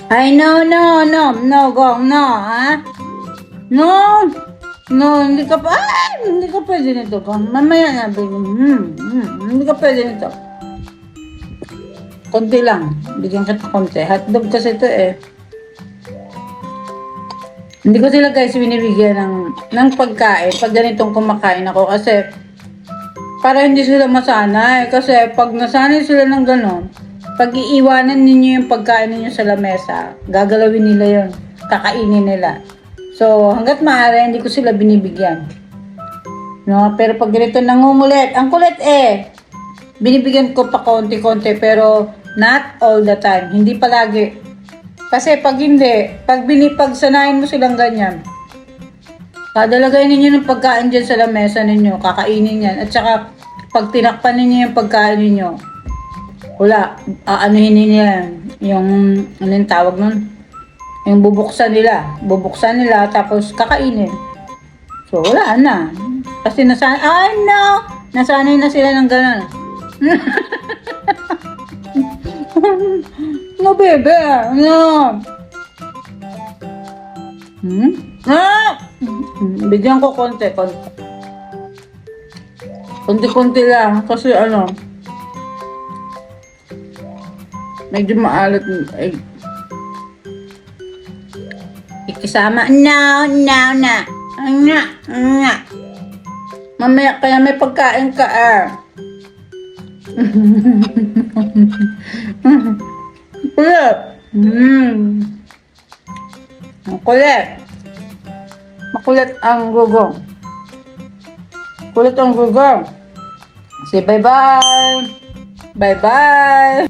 Ay, no, gong, no, ha? No, no, hindi ka pwede nito, gong. Mamaya na, baby. Hindi ka pwede nito. Konti lang. Bigyan kita konti. Hotdog kasi ito eh. Hindi ko sila guys binibigyan ng pagkain pag ganitong kumakain ako kasi para hindi sila masanay. Kasi pag nasanay sila ng gano'n, pag iiwanan ninyo yung pagkain ninyo sa lamesa, gagalawin nila yon, kakainin nila. So, hanggat maaari, hindi ko sila binibigyan. No? Pero pag ganito nangungulit, ang kulit eh, binibigyan ko pa konti-konti pero not all the time. Hindi palagi. Kasi pag hindi, pag sanayin mo silang ganyan, kadalagay ninyo ng pagkain dyan sa lamesa ninyo, kakainin yan. At saka, pag tinakpan ninyo yung pagkain ninyo, wala, aanuhin ninyo yan. Yung, ano yung tawag nun? Yung bubuksan nila, tapos kakainin. So, wala na. Kasi nasanay na sila ng gano'n. No, bebe. No. Bigyan ko konti. Konti lang. Kasi medyo maalat. Ay, ikisama. No. Mamaya, kaya may pagkain ka Kulit. Kulit. Makulit ang gugong. Kulit ang gugong. Say bye-bye. Bye-bye.